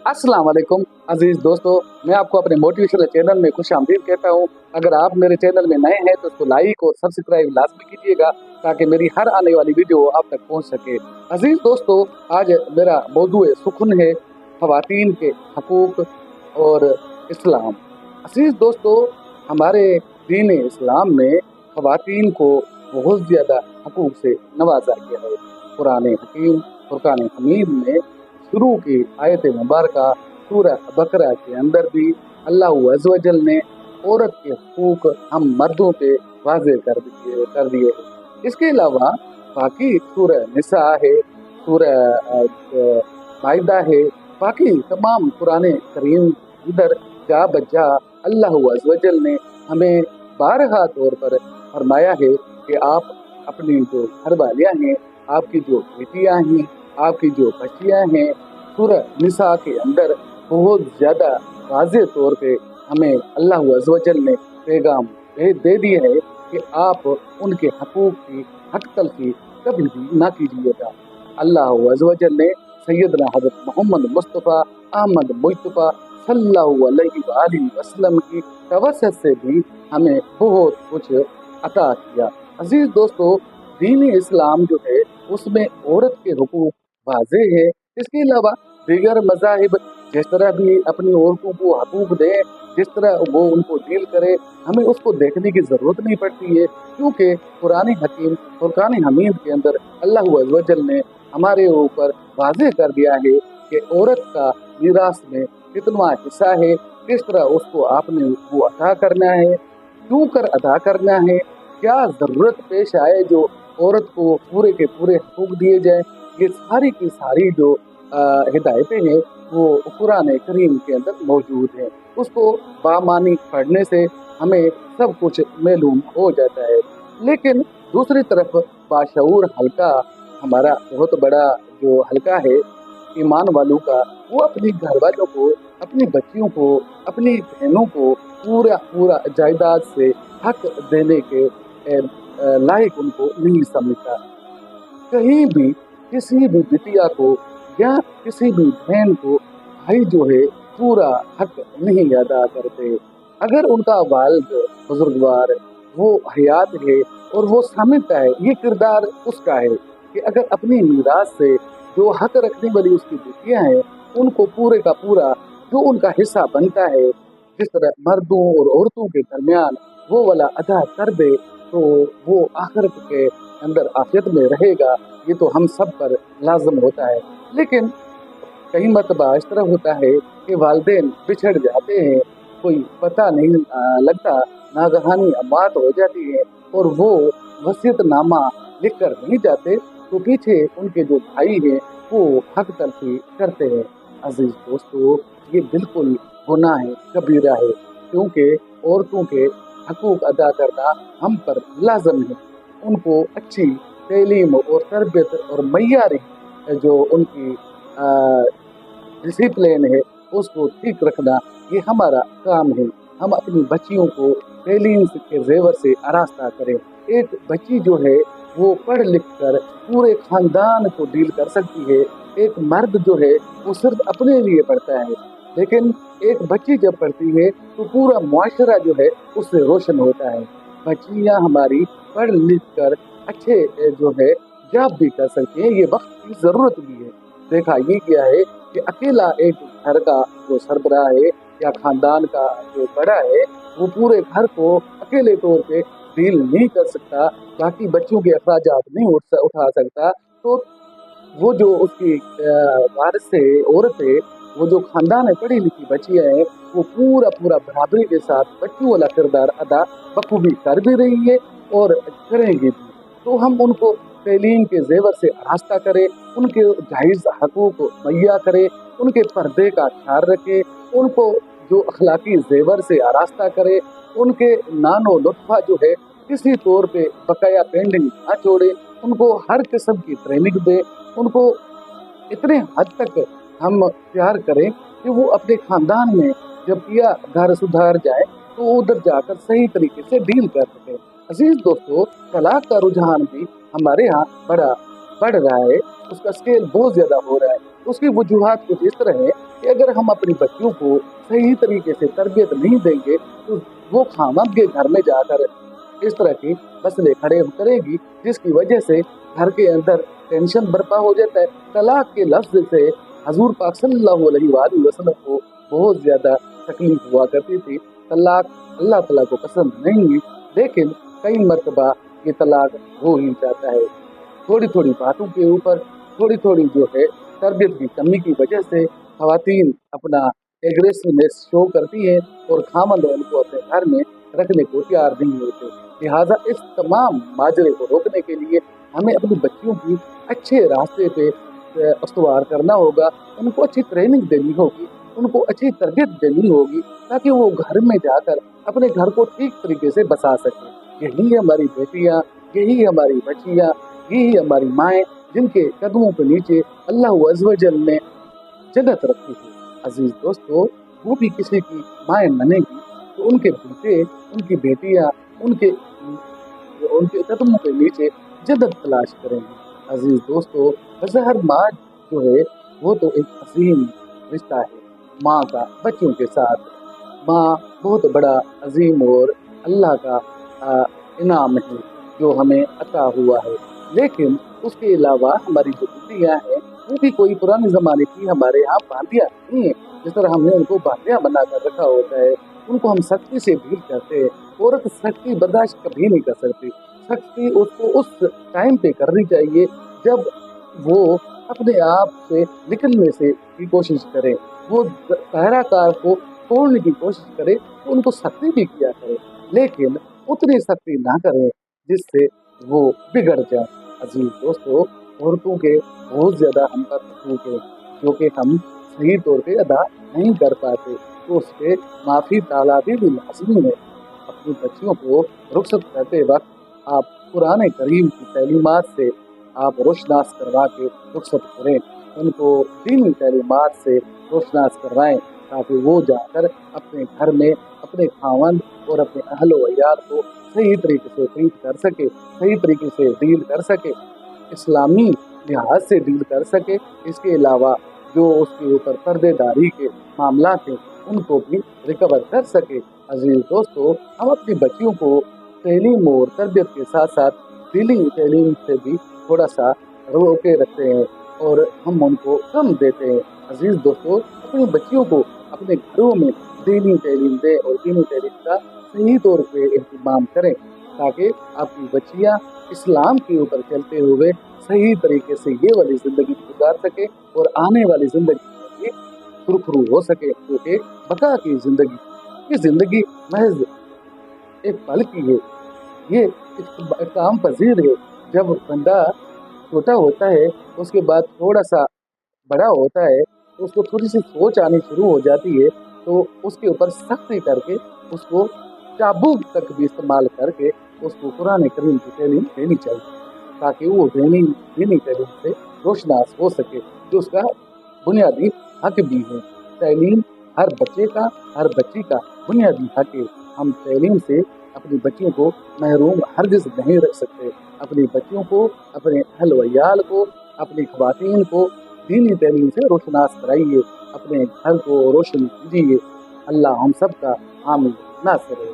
अस्सलाम वालेकुम अजीज दोस्तों, मैं आपको अपने मोटिवेशनल चैनल में खुश आमदीद कहता हूँ। अगर आप मेरे चैनल में नए हैं तो उसको लाइक और सब्सक्राइब लाजमी कीजिएगा ताकि मेरी हर आने वाली वीडियो आप तक पहुँच सके। अजीज दोस्तों, आज मेरा मौजू सुखन है ख़वातीन के हकूक़ और इस्लाम। अजीज दोस्तों, हमारे दीन इस्लाम में ख़वातीन को बहुत ज़्यादा हकूक़ से नवाजा गया है। कुरान हकीम फुरकान हमीद में शुरू की आयत मुबारका सूरह बकरा के अंदर भी अल्लाह अज़्ज़ व जल ने औरत के हकूक़ हम मर्दों पे वाज़े कर दिए। इसके अलावा बाकी सूरह निसा है, सूरह माइदा है, बाकी तमाम कुरान करीम अंदर जा बजा अल्लाह अज़्ज़ व जल ने हमें बारहा तौर पर फरमाया है कि आप अपनी जो घरवालियाँ हैं, आपकी जो बेटियाँ हैं, आपकी जो बच्चियाँ हैं, सूरह निसा के अंदर बहुत ज़्यादा वाज़े तौर पे हमें अल्लाह अज़्ज़ व जल ने पैगाम दे दिए है कि आप उनके हकूक़ की हक तलफ़ी कभी भी ना कीजिएगा। अल्लाह अज़्ज़ व जल ने सैयदना हज़रत मोहम्मद मुस्तफ़ा अहमद मुस्तफ़ा सल्लल्लाहु अलैहि वसल्लम की तवस्सुत से भी हमें बहुत कुछ अता किया। अजीज़ दोस्तों, दीन इस्लाम जो है उसमें औरत के हुकूक वाज़े है। इसके अलावा दीगर मज़ाहिब जिस तरह भी अपनी औरतों को हकूक दें, जिस तरह वो उनको डील करे, हमें उसको देखने की ज़रूरत नहीं पड़ती है, क्योंकि कुरान हकीम फुरकान हमीद के अंदर अल्लाह अज़्ज़ व जल ने हमारे ऊपर वाज़े कर दिया है कि औरत का मीरास में कितना हिस्सा है, किस तरह उसको आपने वो अदा करना है, क्यों कर अदा करना है, क्या ज़रूरत पेश आए जो औरत को पूरे के पूरे हकूक दिए जाए। ये सारी की सारी जो हिदायतें हैं वो कुरान करीम के अंदर मौजूद हैं। उसको बामानी पढ़ने से हमें सब कुछ मालूम हो जाता है। लेकिन दूसरी तरफ बाशऊर हल्का, हमारा बहुत बड़ा जो हल्का है ईमान वालों का, वो अपनी घर वालों को, अपनी बच्चियों को, अपनी बहनों को पूरा पूरा जायदाद से हक देने के लायक उनको नहीं समझता। कहीं भी किसी भी बिटिया को या किसी भी बहन को भाई जो है पूरा हक नहीं अदा करते। अगर उनका वालिद बुजुर्गवार वो हयात है और वो समझता है, ये किरदार उसका है कि अगर अपनी मीरास से जो हक रखने वाली उसकी बेटियां हैं उनको पूरे का पूरा जो उनका हिस्सा बनता है, जिस तरह मर्दों और औरतों के दरमियान वो वाला अदा कर दे, तो वो आखिरत के अंदर आफियत में रहेगा। ये तो हम सब पर लाजम होता है। लेकिन कई मरतबा इस तरह होता है कि वालिदैन बिछड़ जाते हैं, कोई पता नहीं लगता, नागहानी अमात हो जाती है और वो वसीयतनामा लिख कर नहीं जाते, तो पीछे उनके जो भाई हैं वो हक तलफी करते हैं। अजीज दोस्तों, ये बिल्कुल गुनाह है, कबीरा है, क्योंकि औरतों के हकूक अदा करना हम पर लाजम है। उनको अच्छी तालीम और तरबियत और मय्यारी जो उनकी डिसिप्लिन है उसको ठीक रखना ये हमारा काम है। हम अपनी बच्चियों को तालीम के जेवर से आरास्ता करें। एक बच्ची जो है वो पढ़ लिख कर पूरे खानदान को डील कर सकती है। एक मर्द जो है वो सिर्फ अपने लिए पढ़ता है, लेकिन एक बच्ची जब पढ़ती है तो पूरा मुआशरा जो है उससे रोशन होता है। बच्चियाँ हमारी पढ़ लिख कर अच्छे जो है जॉब भी कर सकती है। ये वक्त की ज़रूरत भी है। देखा ये गया है कि अकेला एक घर का जो सरबराह है या खानदान का जो बड़ा है वो पूरे घर को अकेले तौर पे डील नहीं कर सकता, बाकी बच्चों के अखराजात नहीं उठा सकता, तो वो जो उसकी वारिस है, औरत है, वो जो खानदान है, पढ़ी लिखी बच्चियाँ हैं, वो पूरा पूरा बराबरी के साथ बच्चों वाला किरदार अदा बखूबी कर भी रही है और करेंगे भी। तो हम उनको तालीम के जेवर से आरास्ता करें, उनके जायज़ हकूक़ मुहैया करें, उनके पर्दे का ख्याल रखें, उनको जो अखलाकी जेवर से आरास्ता करें, उनके नानो लुत्फ़ा जो है किसी तौर पे बकाया पेंडिंग ना छोड़े, उनको हर किस्म की ट्रेनिंग दें, उनको इतने हद तक हम प्यार करें कि वो अपने खानदान में जब किया घर सुधार जाए तो उधर जाकर सही तरीके से डील कर सकें। अजीज दोस्तों, तलाक का रुझान भी हमारे यहाँ बढ़ रहा है, उसका स्केल बहुत ज़्यादा हो रहा है। उसकी वजूहात कुछ इस तरह है कि अगर हम अपनी बच्चियों को सही तरीके से तरबियत नहीं देंगे तो वो खामद के घर में जाकर इस तरह की मसले खड़े करेगी, जिसकी वजह से घर के अंदर टेंशन बर्पा हो जाता है। तलाक के लफ्ज से हजूर पाक सल्लल्लाहु अलैहि वसल्लम को बहुत ज्यादा तकलीफ हुआ करती थी। तलाक अल्लाह तआला को पसंद नहीं है, लेकिन कई मरतबा ये तलाक हो ही जाता है। थोड़ी थोड़ी बातों के ऊपर थोड़ी थोड़ी जो है तरबियत की कमी की वजह से खवातीन अपना एग्रेसिवनेस शो करती है और खामद उनको अपने घर में रखने को तैयार नहीं होते। लिहाजा इस तमाम माजरे को रोकने के लिए हमें अपनी बच्चियों की अच्छे रास्ते पे अस्तवार करना होगा, उनको अच्छी ट्रेनिंग देनी होगी, उनको अच्छी तरबियत देनी होगी, ताकि वो घर में जाकर अपने घर को ठीक तरीके से बसा सके। यही हमारी बेटियां, यही हमारी बच्चियां, यही हमारी माएँ, जिनके कदमों के नीचे अल्लाह अज़्ज़ व जल ने जन्नत रखी है। अजीज दोस्तों, वो भी किसी की माएँ बनेगी तो उनके बेटे, उनकी बेटियां उनके उनके कदमों के नीचे जन्नत तलाश करेंगे। अजीज दोस्तों, बज़हर माँ जो है वो तो एक अजीम रिश्ता है माँ का बच्चों के साथ। माँ बहुत बड़ा अजीम और अल्लाह का इनाम है जो हमें अता हुआ है। लेकिन उसके अलावा हमारी जो बेटियां हैं वो भी कोई पुराने जमाने की हमारे यहाँ बांधियाँ नहीं है। जिस तरह हमने उनको बांधियाँ बना कर रखा होता है, उनको हम सख्ती से डील करते हैं। औरत सख्ती बर्दाश्त कभी नहीं कर सकती। सख्ती उसको उस टाइम पे करनी चाहिए जब वो अपने आप से निकलने से की कोशिश करे, वो दायरा कार को तोड़ने की कोशिश करे तो उनको सख्ती भी किया करे, लेकिन उतनी सख्ती ना करें जिससे वो बिगड़ जाए। अजीज दोस्तों, औरतों के बहुत ज्यादा हम पर हकूक है जो कि हम सही तौर पे अदा नहीं कर पाते, तो उस पर माफी तालाबी भी लाजमी है। अपनी बच्चियों को रुखसत करते वक्त आप कुरान करीम की तालीमात से आप रोशनास करवा के रुखसत करें, उनको दीनी तालीमात से रोशनास करवाएं, ताकि वो जाकर अपने घर में अपने खावंद और अपने अहल व अयाल को सही तरीके से ट्रीट कर सके, सही तरीके से डील कर सके, इस्लामी लिहाज से डील कर सके। इसके अलावा जो उसके ऊपर पर्देदारी के मामला थे उनको भी रिकवर कर सके। अजीज दोस्तों, हम अपनी बच्चियों को तालीम और तरबियत के साथ साथ दिली तालीम से भी थोड़ा सा रोके रखते हैं और हम उनको कम देते हैं। अजीज दोस्तों, अपनी बच्चियों को अपने घरों में दीनी तालीम दें और दीनी तालीम का सही तौर पे एहतमाम करें, ताकि आपकी बच्चियाँ इस्लाम के ऊपर चलते हुए सही तरीके से ये वाली जिंदगी गुजार सके और आने वाली जिंदगी सुरखरू हो सके, क्योंकि बका की जिंदगी, ये जिंदगी महज एक पल की है, ये एक काम पजीर है। जब बंदा छोटा होता है उसके बाद थोड़ा सा बड़ा होता है तो उसको थोड़ी सी सोच आनी शुरू हो जाती है, तो उसके ऊपर सख्ती करके उसको चाबुक तक भी इस्तेमाल करके उसको कुरान करीम की तालीम देनी चाहिए, ताकि वो दीनी तालीम से रोशनास हो सके, जो उसका बुनियादी हक भी है। तालीम हर बच्चे का, हर बच्ची का बुनियादी हक है। हम तालीम से अपनी बच्चियों को महरूम हरगिज़ नहीं रख सकते। अपनी बच्चियों को, अपने अहल व अयाल को, अपनी ख़वातीन को दीनी तालीम से रोशनास कराइए, अपने घर को रोशन कीजिए। अल्लाह हम सब का हामी नासिर है।